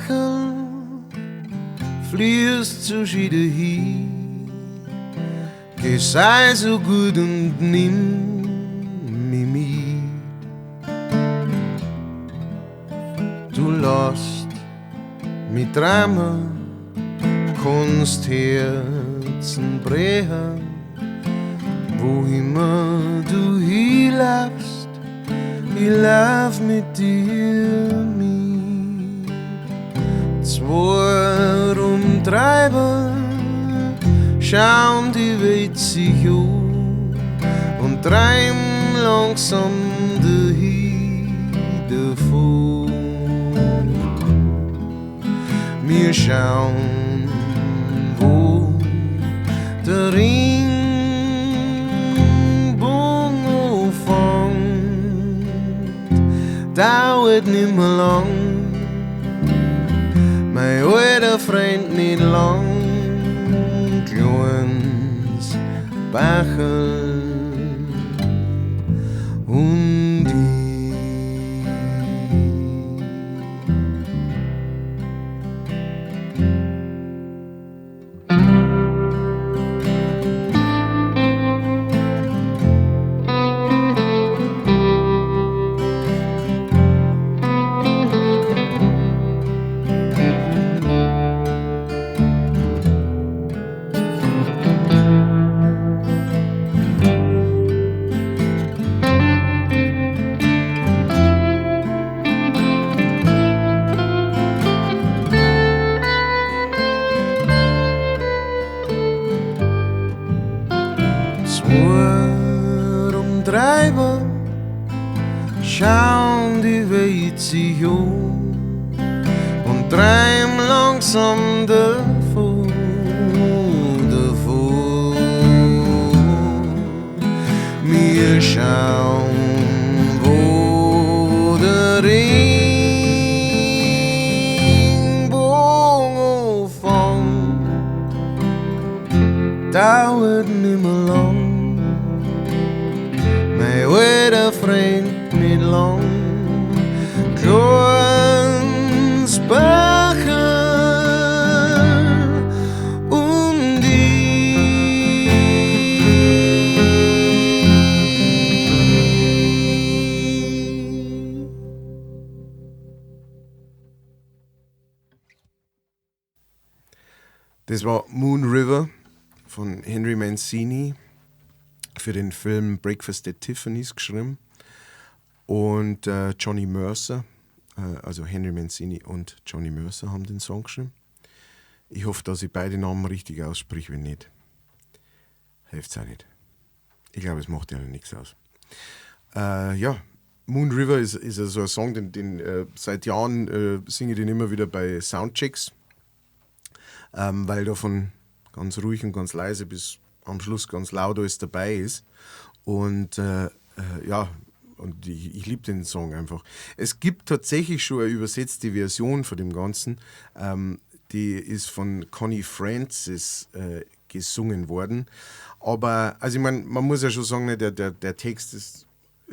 Spachel fließt zu Schiede hin. Geh, sei so gut und nimm mich mit. Du lässt mich träumen, kannst Herzen brechen, wo immer du hinlaufst, ich lauf mit dir mit. Zwei Rumtreiber schauen die Welt sich an und treiben langsam dahin davon. Wir schauen, wo der Ringbogen anfängt, dauert nimmer lang, mein alter Freund nicht lang, kleines Bachel und ich. Treiber schauen die Welt sich um und treiben langsam davon. Wir schauen, wo der Ringbogen anfängt, dauert nimmer lang. Mein alter Freund nicht lang, kleines Bachel und ich. Das war Moon River von Henry Mancini, für den Film Breakfast at Tiffany's geschrieben. Und Johnny Mercer, also Henry Mancini und Johnny Mercer haben den Song geschrieben. Ich hoffe, dass ich beide Namen richtig ausspreche, wenn nicht, hilft es auch nicht. Ich glaube, es macht ja nichts aus. Ja, Moon River ist so ein Song, den seit Jahren singe ich den immer wieder bei Soundchecks, weil da von ganz ruhig und ganz leise bis am Schluss ganz laut alles dabei ist. Und ja, und ich liebe den Song einfach. Es gibt tatsächlich schon eine übersetzte Version von dem Ganzen. Die ist von Connie Francis gesungen worden. Aber, also ich meine, man muss ja schon sagen, ne, der Text ist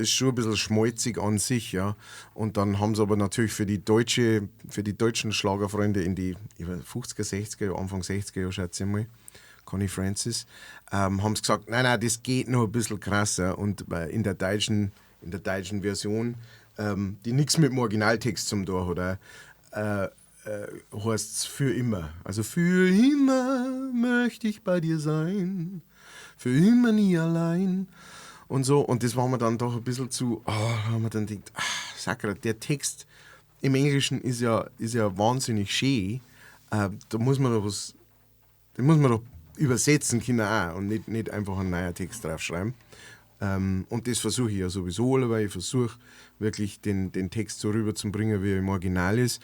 schon ein bisschen schmalzig an sich, ja. Und dann haben sie aber natürlich für die deutschen Schlagerfreunde in die 50er, 60er, Anfang 60er Jahre, schätze ich mal, Connie Francis, haben sie gesagt, nein, das geht noch ein bisschen krasser. Und in der deutschen Version, die nichts mit dem Originaltext zum tun hat, heißt es für immer. Also für immer möchte ich bei dir sein, für immer nie allein. Und so, und das war mir dann doch ein bisschen zu, haben wir dann gedacht, Sakra, der Text im Englischen ist ja wahnsinnig schön. Da muss man doch den muss man doch übersetzen können auch und nicht einfach einen neuen Text draufschreiben. Und das versuche ich ja sowieso, weil ich versuche wirklich den Text so rüberzubringen, wie er im Original ist.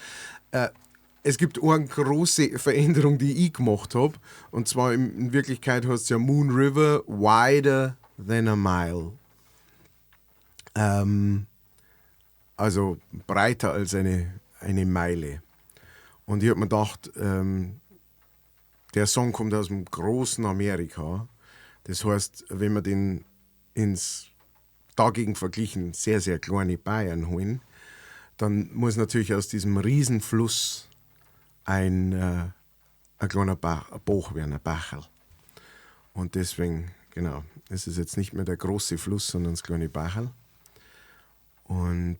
Es gibt eine große Veränderung, die ich gemacht habe, und zwar in Wirklichkeit heißt es ja Moon River wider than a mile. Also breiter als eine Meile. Und ich habe mir gedacht, der Song kommt aus dem großen Amerika. Das heißt, wenn wir den ins dagegen verglichen sehr, sehr kleine Bayern holen, dann muss natürlich aus diesem Riesenfluss ein kleiner Bach werden, ein Bachel. Und deswegen, genau, es ist jetzt nicht mehr der große Fluss, sondern das kleine Bachel. Und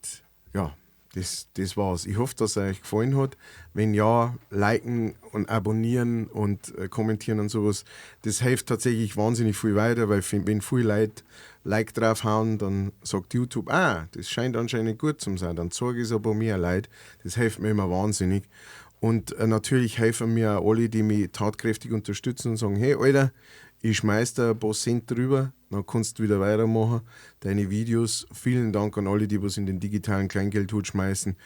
ja, das war's. Ich hoffe, dass es euch gefallen hat. Wenn ja, liken und abonnieren und kommentieren und sowas. Das hilft tatsächlich wahnsinnig viel weiter, weil wenn viele Leute Like draufhauen, dann sagt YouTube, das scheint anscheinend gut zu sein. Dann zeige ich es aber mehr Leute. Das hilft mir immer wahnsinnig. Und natürlich helfen mir auch alle, die mich tatkräftig unterstützen und sagen, hey Alter, ich schmeiß da ein paar Cent drüber, dann kannst du wieder weitermachen. Deine Videos, vielen Dank an alle, die was in den digitalen Kleingeldhut schmeißen.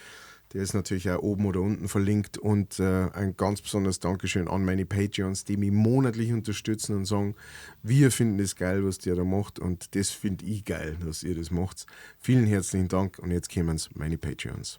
Der ist natürlich auch oben oder unten verlinkt. Und ein ganz besonderes Dankeschön an meine Patreons, die mich monatlich unterstützen und sagen, wir finden es geil, was ihr da macht. Und das finde ich geil, dass ihr das macht. Vielen herzlichen Dank und jetzt kommen meine Patreons.